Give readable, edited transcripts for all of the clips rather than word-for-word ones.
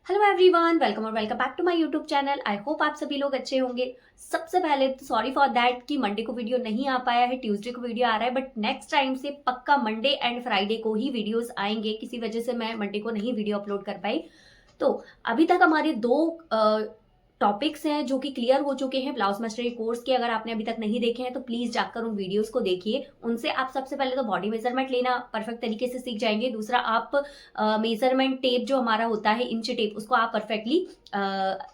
Hello everyone, welcome और welcome back to my YouTube channel. I hope आप सभी लोग अच्छे होंगे। सबसे पहले तो सॉरी फॉर दैट कि मंडे को वीडियो नहीं आ पाया है, ट्यूसडे को वीडियो आ रहा है, बट नेक्स्ट टाइम से पक्का मंडे एंड फ्राइडे को ही वीडियोस आएंगे। किसी वजह से मैं मंडे को नहीं वीडियो अपलोड कर पाई। तो अभी तक हमारे दो टॉपिक्स हैं जो कि क्लियर हो चुके हैं ब्लाउज मास्टरी कोर्स के। अगर आपने अभी तक नहीं देखे हैं तो प्लीज जाकर उन वीडियोस को देखिए। उनसे आप सबसे पहले तो बॉडी मेजरमेंट लेना परफेक्ट तरीके से सीख जाएंगे। दूसरा, आप मेजरमेंट टेप जो हमारा होता है, इंच टेप, उसको आप परफेक्टली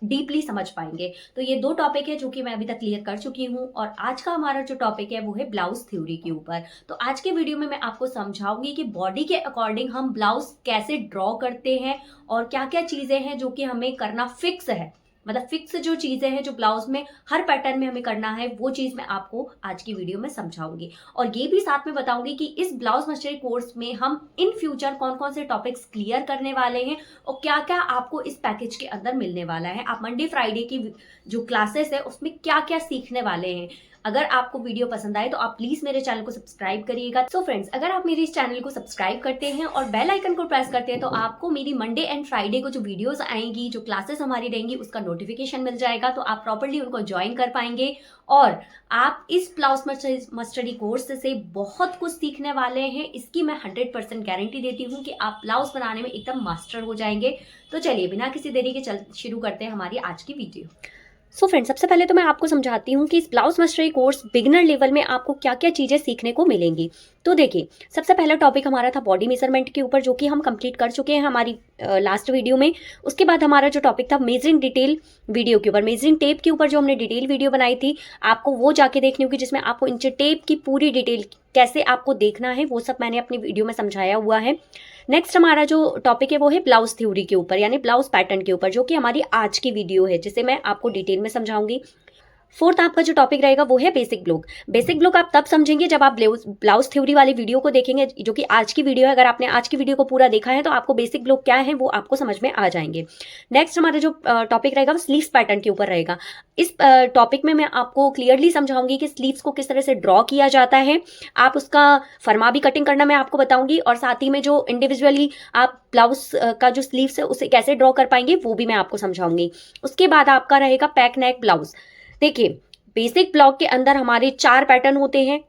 डीपली समझ पाएंगे। तो ये दो टॉपिक है जो कि मैं अभी तक क्लियर कर चुकी हूँ। और आज का हमारा जो टॉपिक है वो है ब्लाउज थ्योरी के ऊपर। तो आज के वीडियो में मैं आपको समझाऊंगी कि बॉडी के अकॉर्डिंग हम ब्लाउज कैसे ड्रॉ करते हैं और क्या क्या चीजें हैं जो कि हमें करना फिक्स है। मतलब फिक्स जो चीजें हैं जो ब्लाउज में हर पैटर्न में हमें करना है, वो चीज मैं आपको आज की वीडियो में समझाऊंगी। और ये भी साथ में बताऊंगी कि इस ब्लाउज मास्टरी कोर्स में हम इन फ्यूचर कौन कौन से टॉपिक्स क्लियर करने वाले हैं और क्या क्या आपको इस पैकेज के अंदर मिलने वाला है। आप मंडे फ्राइडे की जो क्लासेस है उसमें क्या क्या सीखने वाले हैं। अगर आपको वीडियो पसंद आए तो आप प्लीज मेरे चैनल को सब्सक्राइब करिएगा। सो फ्रेंड्स, अगर आप मेरे इस चैनल को सब्सक्राइब करते हैं और बेल आइकन को प्रेस करते हैं तो आपको मेरी मंडे एंड फ्राइडे को जो वीडियोस आएंगी, जो क्लासेस हमारी रहेंगी, उसका नोटिफिकेशन मिल जाएगा। तो आप प्रॉपर्ली उनको ज्वाइन कर पाएंगे और आप इस ब्लाउज मास्टरी कोर्स से बहुत कुछ सीखने वाले हैं। इसकी मैं 100% गारंटी देती हूँ कि आप ब्लाउज बनाने में एकदम मास्टर हो जाएंगे। तो चलिए बिना किसी देरी के शुरू करते हैं हमारी आज की वीडियो। सो फ्रेंड्स, सबसे पहले तो मैं आपको समझाती हूँ कि इस blouse mastery course beginner level में आपको क्या क्या चीज़ें सीखने को मिलेंगी। तो देखिए, सबसे पहला टॉपिक हमारा था बॉडी मेजरमेंट के ऊपर, जो कि हम कंप्लीट कर चुके हैं हमारी लास्ट वीडियो में। उसके बाद हमारा जो टॉपिक था मेजरिंग डिटेल वीडियो के ऊपर, मेजरिंग टेप के ऊपर जो हमने डिटेल वीडियो बनाई थी, आपको वो जाके देखनी होगी, जिसमें आपको इंच टेप की पूरी डिटेल कैसे आपको देखना है वो सब मैंने अपनी वीडियो में समझाया हुआ है। नेक्स्ट हमारा जो टॉपिक है वो है ब्लाउज थ्योरी के ऊपर, यानी ब्लाउज पैटर्न के ऊपर, जो कि हमारी आज की वीडियो है, जिसे मैं आपको डिटेल में समझाऊंगी। फोर्थ आपका जो टॉपिक रहेगा वो है बेसिक ब्लॉक। बेसिक ब्लॉक आप तब समझेंगे जब आप ब्लाउज थ्योरी वाली वीडियो को देखेंगे, जो कि आज की वीडियो है। अगर आपने आज की वीडियो को पूरा देखा है तो आपको बेसिक ब्लॉक क्या है वो आपको समझ में आ जाएंगे। नेक्स्ट हमारा जो टॉपिक रहेगा वो स्लीव्स पैटर्न के ऊपर रहेगा। इस टॉपिक में मैं आपको क्लियरली समझाऊंगी कि स्लीव्स को किस तरह से ड्रॉ किया जाता है। आप उसका फरमा भी कटिंग करना मैं आपको बताऊंगी, और साथ ही में जो इंडिविजुअली आप ब्लाउज का जो स्लीव्स है उसे कैसे ड्रॉ कर पाएंगे वो भी मैं आपको समझाऊंगी। उसके बाद आपका रहेगा पैक नेक ब्लाउज। देखिए, बेसिक ब्लॉक के अंदर हमारे 4 पैटर्न होते हैं।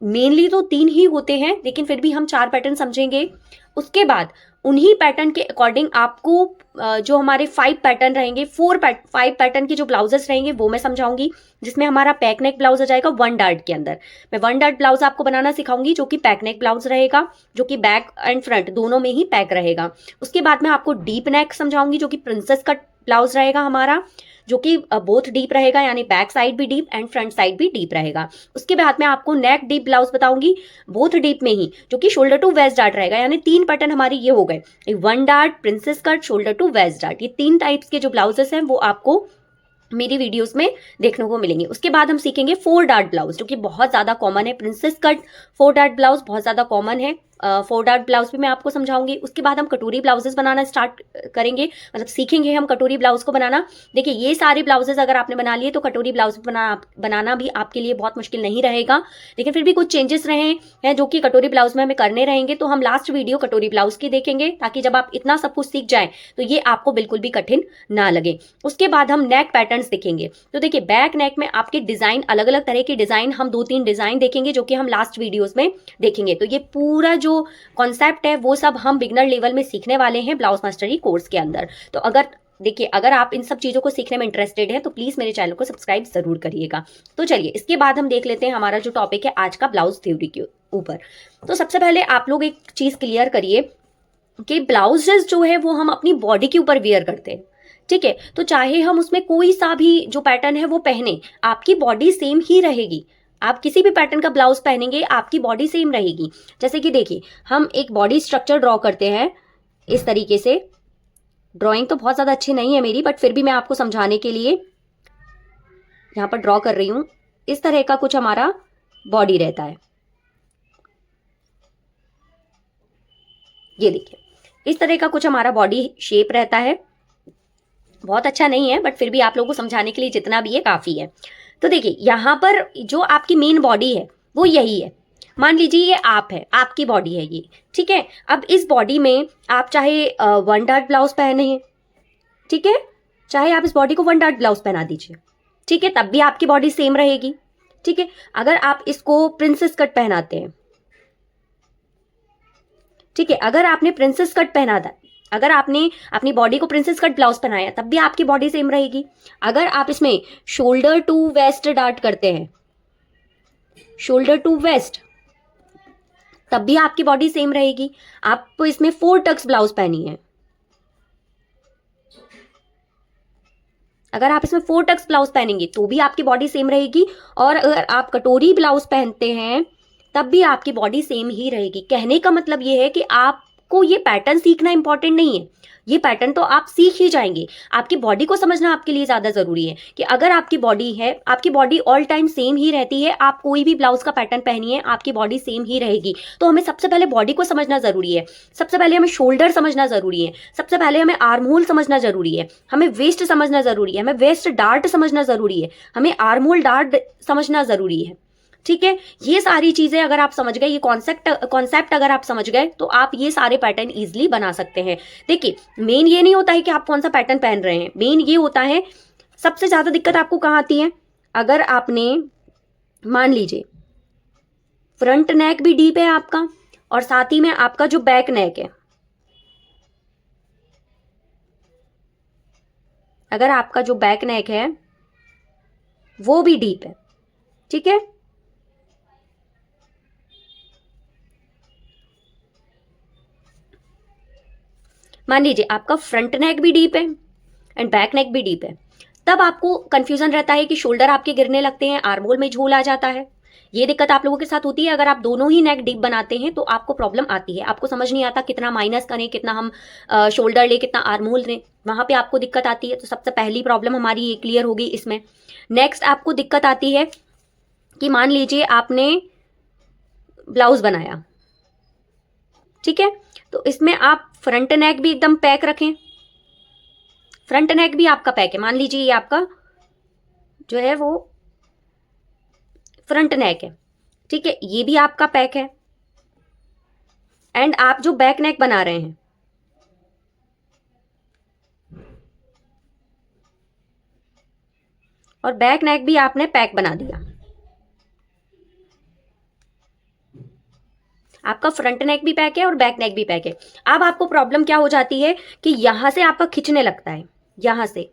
मेनली तो 3 ही होते हैं, लेकिन फिर भी हम 4 पैटर्न समझेंगे। उसके बाद उन्हीं पैटर्न के अकॉर्डिंग आपको जो हमारे 5 पैटर्न रहेंगे, 5 पैटर्न के जो ब्लाउजेस रहेंगे वो मैं समझाऊंगी, जिसमें हमारा पैक नेक ब्लाउज आ जाएगा 1 डार्ट के अंदर। मैं 1 डार्ट ब्लाउज आपको बनाना सिखाऊंगी, जो कि पैक नेक ब्लाउज रहेगा, जो कि बैक एंड फ्रंट दोनों में ही पैक रहेगा। उसके बाद मैं आपको डीप नेक समझाऊंगी, जो कि प्रिंसेस कट ब्लाउज रहेगा हमारा, जो कि बोथ डीप रहेगा, यानी बैक साइड भी डीप एंड फ्रंट साइड भी डीप रहेगा। उसके बाद मैं आपको नेक डीप ब्लाउज बताऊंगी, बोथ डीप में ही, जो कि शोल्डर टू वेस्ट डार्ट रहेगा। यानी 3 पैटर्न हमारे ये हो गए, 1 dart, princess cut, shoulder to waist dart. ये 3 टाइप्स के जो ब्लाउजेस हैं वो आपको मेरी वीडियोस में देखने को मिलेंगे। उसके बाद हम सीखेंगे 4 डार्ट ब्लाउज, जो कि बहुत ज्यादा कॉमन है। प्रिंसेस कट 4 डार्ट ब्लाउज बहुत ज्यादा कॉमन है। 4 डार्ट ब्लाउज भी मैं आपको समझाऊंगी। उसके बाद हम कटोरी ब्लाउजेस बनाना स्टार्ट करेंगे, मतलब सीखेंगे हम कटोरी ब्लाउज को बनाना। देखिए, ये सारे ब्लाउजेस अगर आपने बना लिए तो कटोरी ब्लाउज बनाना भी आपके लिए बहुत मुश्किल नहीं रहेगा। लेकिन फिर भी कुछ चेंजेस रहे हैं जो कि कटोरी ब्लाउज में हमें करने रहेंगे, तो हम लास्ट वीडियो कटोरी ब्लाउज की देखेंगे, ताकि जब आप इतना सब कुछ सीख जाएं तो ये आपको बिल्कुल भी कठिन ना लगे। उसके बाद हम नेक पैटर्न देखेंगे। तो देखिए, बैक नेक में आपके डिजाइन, अलग अलग तरह के डिजाइन, हम 2-3 डिजाइन देखेंगे, जो कि हम लास्ट वीडियोस में देखेंगे। तो ये पूरा जो कॉन्सेप्ट है वो सब हम बिगनर लेवल में सीखने वाले हैं ब्लाउज मास्टरी कोर्स के अंदर। तो अगर आप इन सब चीजों को सीखने में इंटरेस्टेड हैं तो प्लीज मेरे चैनल को सब्सक्राइब जरूर करिएगा। तो चलिए, इसके बाद हम देख लेते हैं हमारा जो टॉपिक है आज का ब्लाउज थ्योरी के ऊपर। तो सबसे पहले आप लोग एक चीज क्लियर करिए कि ब्लाउजेस जो है वो हम अपनी बॉडी के ऊपर वियर करते हैं, ठीक है। तो चाहे हम उसमें कोई सा भी जो पैटर्न है वो पहने, आपकी बॉडी सेम ही रहेगी। आप किसी भी पैटर्न का ब्लाउज पहनेंगे, आपकी बॉडी सेम रहेगी। जैसे कि देखिए, हम एक बॉडी स्ट्रक्चर ड्रॉ करते हैं इस तरीके से। ड्राइंग तो बहुत ज्यादा अच्छी नहीं है मेरी, बट फिर भी मैं आपको समझाने के लिए यहां पर ड्रॉ कर रही हूं। इस तरह का कुछ हमारा बॉडी रहता है। ये देखिए, इस तरह का कुछ हमारा बॉडी शेप रहता है। बहुत अच्छा नहीं है, बट फिर भी आप लोगों को समझाने के लिए जितना भी है काफी है। तो देखिए, यहां पर जो आपकी मेन बॉडी है वो यही है। मान लीजिए ये आप है, आपकी बॉडी है ये, ठीक है। अब इस बॉडी में आप चाहे 1 डार्ट ब्लाउज पहने, ठीक है, चाहे आप इस बॉडी को वन डॉट ब्लाउज पहना दीजिए, ठीक है, तब भी आपकी बॉडी सेम रहेगी। ठीक है, अगर आप इसको प्रिंसेस कट पहनाते हैं, ठीक है, अगर आपने प्रिंसेस कट पहना था, अगर आपने अपनी बॉडी को प्रिंसेस कट ब्लाउज पहनाया, तब भी आपकी बॉडी सेम रहेगी। अगर आप इसमें शोल्डर टू वेस्ट डार्ट करते हैं, शोल्डर टू वेस्ट, तब भी आपकी बॉडी सेम रहेगी। आप इसमें 4 टक्स ब्लाउज पहनी है, अगर आप इसमें 4 टक्स ब्लाउज पहनेंगे तो भी आपकी बॉडी सेम रहेगी। और अगर आप कटोरी ब्लाउज पहनते हैं तब भी आपकी बॉडी सेम ही रहेगी। कहने का मतलब ये है कि आपको ये पैटर्न सीखना इंपॉर्टेंट नहीं है, ये पैटर्न तो आप सीख ही जाएंगे। आपकी बॉडी को समझना आपके लिए ज्यादा जरूरी है कि अगर आपकी बॉडी है, आपकी बॉडी ऑल टाइम सेम ही रहती है, आप कोई भी ब्लाउज का पैटर्न पहनिए आपकी बॉडी सेम ही रहेगी। तो हमें सबसे पहले बॉडी को समझना जरूरी है, सबसे पहले हमें शोल्डर समझना जरूरी है, सबसे पहले हमें आर्म होल समझना जरूरी है, हमें वेस्ट समझना जरूरी है, हमें वेस्ट डार्ट समझना जरूरी है, हमें आर्म होल डार्ट समझना जरूरी है। ठीक है, ये सारी चीजें अगर आप समझ गए, ये कॉन्सेप्ट अगर आप समझ गए, तो आप ये सारे पैटर्न इजीली बना सकते हैं। देखिए, मेन ये नहीं होता है कि आप कौन सा पैटर्न पहन रहे हैं, मेन ये होता है, सबसे ज्यादा दिक्कत आपको कहाँ आती है, अगर आपने मान लीजिए फ्रंट नेक भी डीप है आपका और साथ ही में आपका जो बैक नेक है, अगर आपका जो बैक नेक है वो भी डीप है, ठीक है, मान लीजिए आपका फ्रंट नेक भी डीप है एंड बैक नेक भी डीप है, तब आपको कंफ्यूजन रहता है कि शोल्डर आपके गिरने लगते हैं, आर्म होल में झोल आ जाता है। ये दिक्कत आप लोगों के साथ होती है। अगर आप दोनों ही नेक डीप बनाते हैं तो आपको प्रॉब्लम आती है, आपको समझ नहीं आता कितना माइनस करें, कितना हम शोल्डर ले, कितना आर्म होल लें, वहां पे आपको दिक्कत आती है। तो सबसे पहली प्रॉब्लम हमारी ये क्लियर होगी इसमें। नेक्स्ट आपको दिक्कत आती है कि मान लीजिए आपने ब्लाउज बनाया, ठीक है, तो इसमें आप फ्रंट नेक भी एकदम पैक रखें, फ्रंट नेक भी आपका पैक है, मान लीजिए ये आपका जो है वो फ्रंट नेक है, ठीक है, ये भी आपका पैक है, एंड आप जो बैक नेक बना रहे हैं, और बैक नेक भी आपने पैक बना दिया, आपका फ्रंट नेक भी पैक है और बैक नेक भी पैक है। अब आपको प्रॉब्लम क्या हो जाती है कि यहां से आपका खिंचने लगता है, यहां से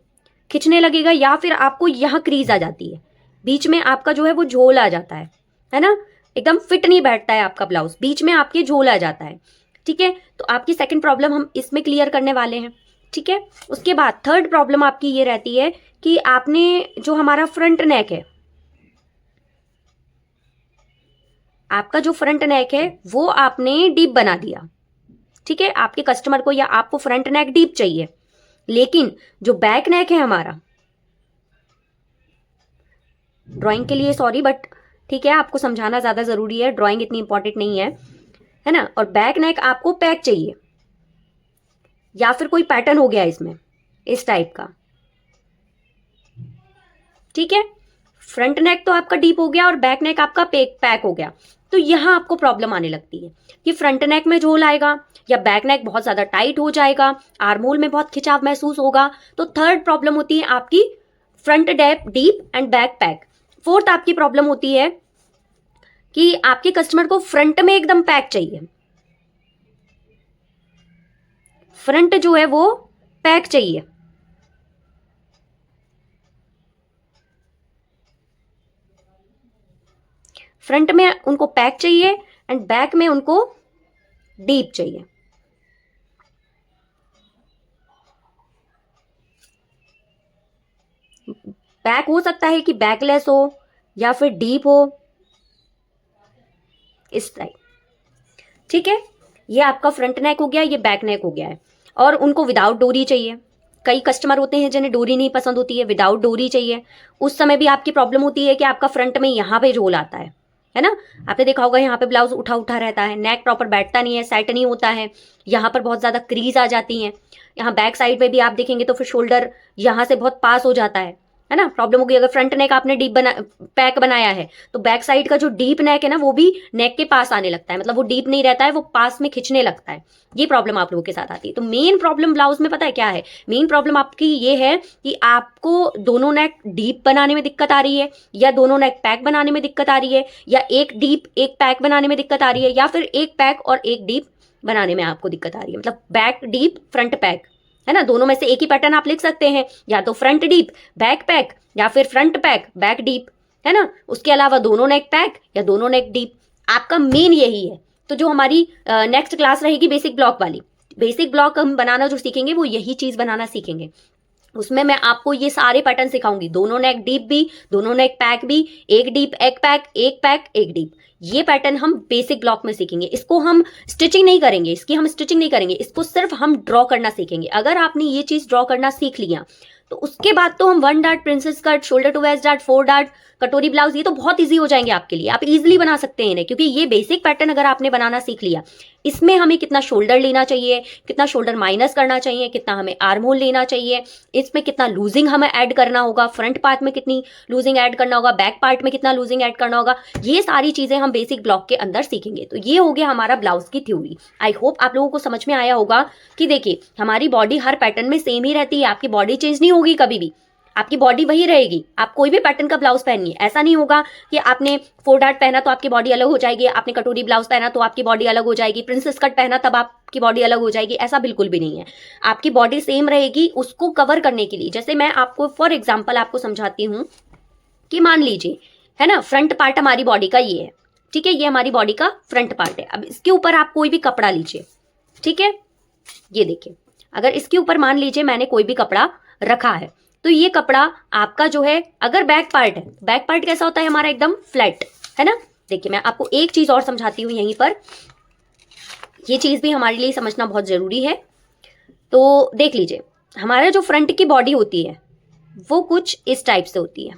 खिंचने लगेगा, या फिर आपको यहां क्रीज आ जाती है, बीच में आपका जो है वो झोल आ जाता है ना, एकदम फिट नहीं बैठता है आपका ब्लाउज, बीच में आपके झोल आ जाता है। ठीक है, तो आपकी सेकंड प्रॉब्लम हम इसमें क्लियर करने वाले हैं। ठीक है, उसके बाद थर्ड प्रॉब्लम आपकी ये रहती है कि आपने जो हमारा फ्रंट नेक है, आपका जो फ्रंट नेक है वो आपने डीप बना दिया, ठीक है, आपके कस्टमर को या आपको फ्रंट नेक डीप चाहिए, लेकिन जो बैक नेक है हमारा, ड्राइंग के लिए सॉरी बट ठीक है, आपको समझाना ज्यादा जरूरी है, ड्राइंग इतनी इंपॉर्टेंट नहीं है ना, और बैक नेक आपको पैक चाहिए, या फिर कोई पैटर्न हो गया इसमें इस टाइप का, ठीक है, फ्रंट नेक तो आपका डीप हो गया और बैक नेक आपका पैक हो गया, तो यहां आपको प्रॉब्लम आने लगती है कि फ्रंट नेक में झोल आएगा या बैक नेक बहुत ज्यादा टाइट हो जाएगा, आर्म होल में बहुत खिंचाव महसूस होगा। तो थर्ड प्रॉब्लम होती है आपकी front deep and back pack. Fourth आपकी प्रॉब्लम होती है कि आपके कस्टमर को फ्रंट में एकदम पैक चाहिए, फ्रंट जो है वो पैक चाहिए, फ्रंट में उनको पैक चाहिए एंड बैक में उनको डीप चाहिए। बैक हो सकता है कि बैकलेस हो या फिर डीप हो, इस टाइप। ठीक है, ये आपका फ्रंट नेक हो गया, ये बैक नेक हो गया है, और उनको विदाउट डोरी चाहिए। कई कस्टमर होते हैं जिन्हें डोरी नहीं पसंद होती है, विदाउट डोरी चाहिए। उस समय भी आपकी प्रॉब्लम होती है कि आपका फ्रंट में यहाँ पे झोल आता है ना, आपने देखा होगा यहाँ पे ब्लाउज उठा उठा रहता है, नेक प्रॉपर बैठता नहीं है, सेट नहीं होता है, यहाँ पर बहुत ज्यादा क्रीज आ जाती है। यहाँ बैक साइड में भी आप देखेंगे तो फिर शोल्डर यहाँ से बहुत पास हो जाता है है ना, प्रॉब्लम होगी। अगर फ्रंट नेक आपने डीप पैक बनाया है तो बैक साइड का जो डीप नेक है ना वो भी नेक के पास आने लगता है, मतलब वो डीप नहीं रहता है, वो पास में खिंचने लगता है। ये प्रॉब्लम आप लोगों के साथ आती है। तो मेन प्रॉब्लम ब्लाउज में पता है क्या है, मेन प्रॉब्लम आपकी ये है कि आपको दोनों नेक डीप बनाने में दिक्कत आ रही है, या दोनों नेक पैक बनाने में दिक्कत आ रही है, या एक डीप एक पैक बनाने में दिक्कत आ रही है, या फिर एक पैक और एक डीप बनाने में आपको दिक्कत आ रही है। मतलब बैक डीप फ्रंट पैक, है ना, दोनों में से एक ही पैटर्न आप लिख सकते हैं, या तो फ्रंट डीप बैक पैक, या फिर फ्रंट पैक बैक डीप, है ना। उसके अलावा दोनों नेक पैक या दोनों नेक डीप, आपका मेन यही है। तो जो हमारी नेक्स्ट क्लास रहेगी बेसिक ब्लॉक वाली, बेसिक ब्लॉक हम बनाना जो सीखेंगे वो यही चीज बनाना सीखेंगे। उसमें मैं आपको ये सारे पैटर्न सिखाऊंगी, दोनों नेक डीप भी, दोनों नेक पैक भी, एक डीप एक पैक एक डीप। ये पैटर्न हम बेसिक ब्लॉक में सीखेंगे। इसको हम स्टिचिंग नहीं करेंगे, इसको सिर्फ हम ड्रॉ करना सीखेंगे। अगर आपने ये चीज ड्रॉ करना सीख लिया तो उसके बाद तो हम 1 dart princess cut, shoulder to waist dart, 4 dart कटोरी ब्लाउज, ये तो बहुत इजी हो जाएंगे आपके लिए। आप इजीली बना सकते हैं इन्हें, क्योंकि ये बेसिक पैटर्न अगर आपने बनाना सीख लिया, इसमें हमें कितना शोल्डर लेना चाहिए, कितना शोल्डर माइनस करना चाहिए, कितना हमें आर्म होल लेना चाहिए, इसमें कितना लूजिंग हमें ऐड करना होगा, फ्रंट पार्ट में कितनी लूजिंग ऐड करना होगा, बैक पार्ट में कितना लूजिंग ऐड करना होगा, ये सारी चीजें हम बेसिक ब्लॉक के अंदर सीखेंगे। तो ये हो गया हमारा ब्लाउज की थ्योरी। आई होप आप लोगों को समझ में आया होगा कि देखिए हमारी बॉडी हर पैटर्न में सेम ही रहती है, आपकी बॉडी चेंज नहीं होगी कभी भी, आपकी बॉडी वही रहेगी। आप कोई भी पैटर्न का ब्लाउज पहनिए, ऐसा नहीं होगा कि आपने 4 डार्ट पहना तो आपकी बॉडी अलग हो जाएगी, आपने कटोरी ब्लाउज पहना तो आपकी बॉडी अलग हो जाएगी, प्रिंसेस कट पहना तब आपकी बॉडी अलग हो जाएगी, ऐसा बिल्कुल भी नहीं है। आपकी बॉडी सेम रहेगी। उसको कवर करने के लिए जैसे मैं आपको फॉर एग्जाम्पल आपको समझाती हूँ कि मान लीजिए, है ना, फ्रंट पार्ट हमारी बॉडी का ये है, ठीक है, ये हमारी बॉडी का फ्रंट पार्ट है। अब इसके ऊपर आप कोई भी कपड़ा लीजिए, ठीक है, ये देखिए, अगर इसके ऊपर मान लीजिए मैंने कोई भी कपड़ा रखा है, तो ये कपड़ा आपका जो है, अगर बैक पार्ट है, बैक पार्ट कैसा होता है हमारा, एकदम फ्लैट, है ना। देखिए मैं आपको एक चीज और समझाती हूँ यहीं पर, ये चीज भी हमारे लिए समझना बहुत जरूरी है। तो देख लीजिए, हमारा जो फ्रंट की बॉडी होती है वो कुछ इस टाइप से होती है,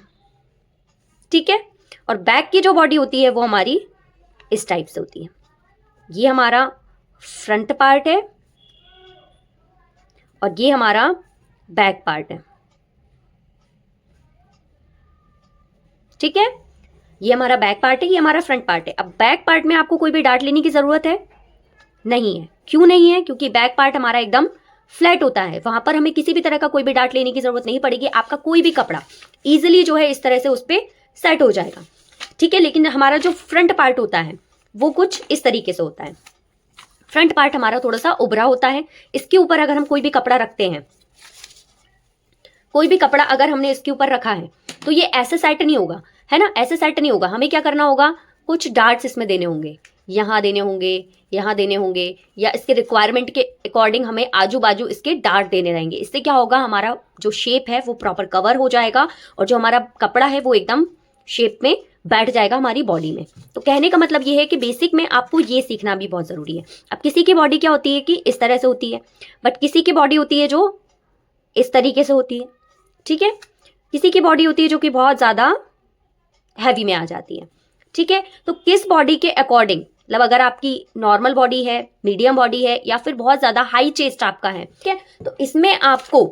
ठीक है, और बैक की जो बॉडी होती है वो हमारी इस टाइप से होती है। ये हमारा फ्रंट पार्ट है और ये हमारा बैक पार्ट है, ठीक है, ये हमारा बैक पार्ट है, ये हमारा फ्रंट पार्ट है। अब बैक पार्ट में आपको कोई भी डार्ट लेने की जरूरत है नहीं है। क्यों नहीं है? क्योंकि बैक पार्ट हमारा एकदम फ्लैट होता है, वहां पर हमें किसी भी तरह का कोई भी डार्ट लेने की जरूरत नहीं पड़ेगी। आपका कोई भी कपड़ा इजिली जो है इस तरह से उस पर सेट हो जाएगा, ठीक है। लेकिन हमारा जो फ्रंट पार्ट होता है वो कुछ इस तरीके से होता है। फ्रंट पार्ट हमारा थोड़ा सा उभरा होता है। इसके ऊपर अगर हम कोई भी कपड़ा रखते हैं, कोई भी कपड़ा अगर हमने इसके ऊपर रखा है तो ये ऐसे सेट नहीं होगा, है ना, ऐसे सेट नहीं होगा। हमें क्या करना होगा, कुछ डार्ट्स इसमें देने होंगे, यहाँ देने होंगे, यहाँ देने होंगे, या इसके रिक्वायरमेंट के अकॉर्डिंग हमें आजू बाजू इसके डार्ट देने रहेंगे। इससे क्या होगा, हमारा जो शेप है वो प्रॉपर कवर हो जाएगा और जो हमारा कपड़ा है वो एकदम शेप में बैठ जाएगा हमारी बॉडी में। तो कहने का मतलब ये है कि बेसिक में आपको ये सीखना भी बहुत ज़रूरी है। अब किसी की बॉडी क्या होती है कि इस तरह से होती है, बट किसी की बॉडी होती है जो इस तरीके से होती है, ठीक है, किसी की बॉडी होती है जो कि बहुत ज़्यादा हैवी में आ जाती है, ठीक है। तो किस बॉडी के अकॉर्डिंग, मतलब अगर आपकी नॉर्मल बॉडी है, मीडियम बॉडी है, या फिर बहुत ज़्यादा हाई चेस्ट आपका है, ठीक है, तो इसमें आपको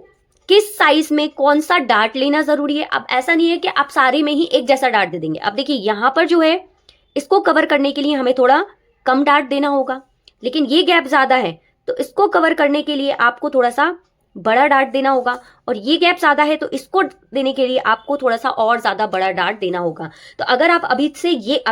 किस साइज में कौन सा डार्ट लेना जरूरी है। अब ऐसा नहीं है कि आप सारे में ही एक जैसा डार्ट दे देंगे। अब देखिए यहाँ पर जो है इसको कवर करने के लिए हमें थोड़ा कम डार्ट देना होगा, लेकिन ये गैप ज़्यादा है तो इसको कवर करने के लिए आपको थोड़ा सा बड़ा डार्ट देना होगा, और ये गैप ज़्यादा है तो इसको देने के लिए आपको थोड़ा सा और ज़्यादा बड़ा डार्ट देना होगा। तो अगर आप अभी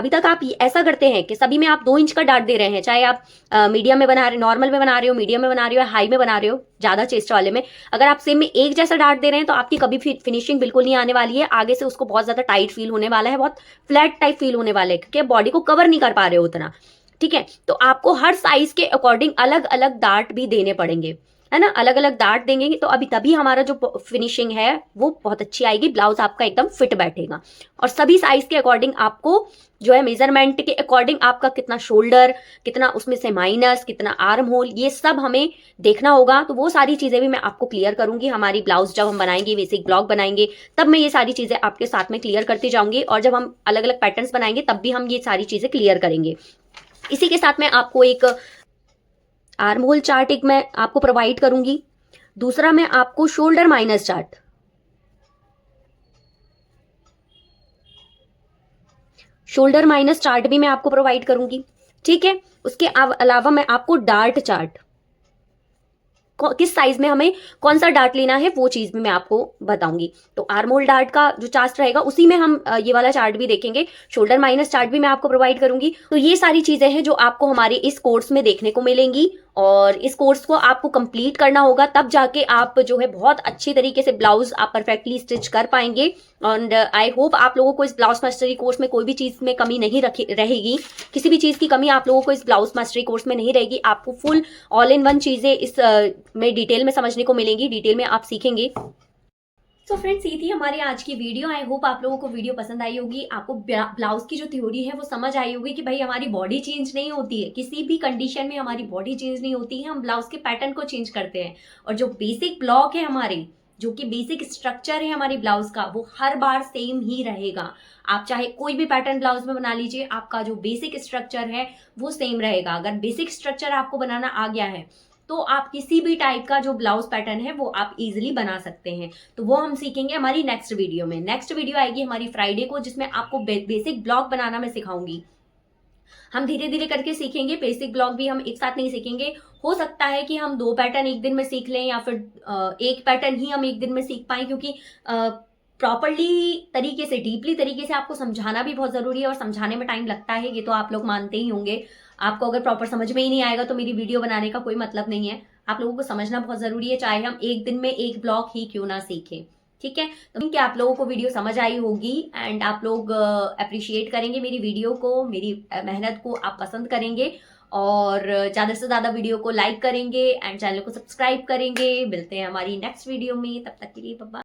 तक आप ऐसा करते हैं कि सभी में आप 2 इंच का डार्ट दे रहे हैं, चाहे आप मीडियम में बना रहे, नॉर्मल में बना रहे हो, मीडियम में बना रहे हो, हाई में बना रहे हो, ज़्यादा चेस्ट वाले में, अगर आप सेम में एक जैसा डार्ट दे रहे हैं तो आपकी कभी फिनिशिंग बिल्कुल नहीं आने वाली है। आगे से उसको बहुत ज़्यादा टाइट फील होने वाला है, बहुत फ्लैट टाइप फील होने वाला है, क्योंकि बॉडी को कवर नहीं कर पा रहे हो उतना, ठीक है। तो आपको हर साइज के अकॉर्डिंग अलग अलग डार्ट भी देने पड़ेंगे, है ना, अलग अलग डार्ट देंगे तो अभी तभी हमारा जो फिनिशिंग है वो बहुत अच्छी आएगी, ब्लाउज आपका एकदम फिट बैठेगा। और सभी साइज के अकॉर्डिंग आपको जो है मेजरमेंट के अकॉर्डिंग आपका कितना शोल्डर, कितना उसमें से माइनस, कितना आर्म होल, ये सब हमें देखना होगा। तो वो सारी चीजें भी मैं आपको क्लियर करूंगी हमारी ब्लाउज जब हम बनाएंगे, बेसिक ब्लॉग बनाएंगे, तब मैं ये सारी चीजें आपके साथ में क्लियर करती जाऊंगी। और जब हम अलग अलग पैटर्न्स बनाएंगे तब भी हम ये सारी चीजें क्लियर करेंगे। इसी के साथ में आपको एक आर्म होल चार्ट एक मैं आपको प्रोवाइड करूंगी, दूसरा मैं आपको shoulder minus chart, shoulder minus chart भी मैं आपको प्रोवाइड करूंगी, ठीक है। उसके अलावा मैं आपको डार्ट चार्ट, किस साइज में हमें कौन सा डार्ट लेना है वो चीज भी मैं आपको बताऊंगी। तो आर्म होल डार्ट का जो चार्ट रहेगा उसी में हम ये वाला चार्ट भी देखेंगे, शोल्डर माइनस चार्ट भी मैं आपको प्रोवाइड करूंगी। तो ये सारी चीजें हैं जो आपको हमारे इस कोर्स में देखने को मिलेंगी, और इस कोर्स को आपको कंप्लीट करना होगा, तब जाके आप जो है बहुत अच्छी तरीके से ब्लाउज आप परफेक्टली स्टिच कर पाएंगे। एंड आई होप आप लोगों को इस ब्लाउज मास्टरी कोर्स में कोई भी चीज में कमी नहीं रहेगी, किसी भी चीज की कमी आप लोगों को इस ब्लाउज मास्टरी कोर्स में नहीं रहेगी। आपको फुल ऑल इन वन चीजें इस में डिटेल में समझने को मिलेंगी, डिटेल में आप सीखेंगे। तो फ्रेंड्स, ये थी हमारी आज की वीडियो। आई होप आप लोगों को वीडियो पसंद आई होगी, आपको ब्लाउज की जो थ्योरी है वो समझ आई होगी कि भाई हमारी बॉडी चेंज नहीं होती है, किसी भी कंडीशन में हमारी बॉडी चेंज नहीं होती है, हम ब्लाउज के पैटर्न को चेंज करते हैं। और जो बेसिक ब्लॉक है हमारे, जो कि बेसिक स्ट्रक्चर है हमारी ब्लाउज का, वो हर बार सेम ही रहेगा। आप चाहे कोई भी पैटर्न ब्लाउज में बना लीजिए, आपका जो बेसिक स्ट्रक्चर है वो सेम रहेगा। अगर बेसिक स्ट्रक्चर आपको बनाना आ गया है तो आप किसी भी टाइप का जो ब्लाउज पैटर्न है वो आप इजीली बना सकते हैं। तो वो हम सीखेंगे हमारी नेक्स्ट वीडियो में। नेक्स्ट वीडियो आएगी हमारी फ्राइडे को, जिसमें आपको बेसिक ब्लॉक बनाना मैं सिखाऊंगी। हम धीरे धीरे करके सीखेंगे, बेसिक ब्लॉक भी हम एक साथ नहीं सीखेंगे। हो सकता है कि हम 2 पैटर्न एक दिन में सीख लें, या फिर एक पैटर्न ही हम एक दिन में सीख पाए, क्योंकि प्रॉपरली तरीके से, डीपली तरीके से आपको समझाना भी बहुत जरूरी है, और समझाने में टाइम लगता है, ये तो आप लोग मानते ही होंगे। आपको अगर प्रॉपर समझ में ही नहीं आएगा तो मेरी वीडियो बनाने का कोई मतलब नहीं है। आप लोगों को समझना बहुत जरूरी है, चाहे हम एक दिन में एक ब्लॉक ही क्यों ना सीखें, ठीक है। तो क्या आप लोगों को वीडियो समझ आई होगी, एंड आप लोग अप्रिशिएट करेंगे मेरी वीडियो को, मेरी मेहनत को आप पसंद करेंगे, और ज़्यादा से ज़्यादा वीडियो को लाइक करेंगे एंड चैनल को सब्सक्राइब करेंगे। मिलते हैं हमारी नेक्स्ट वीडियो में, तब तक के लिए बाय।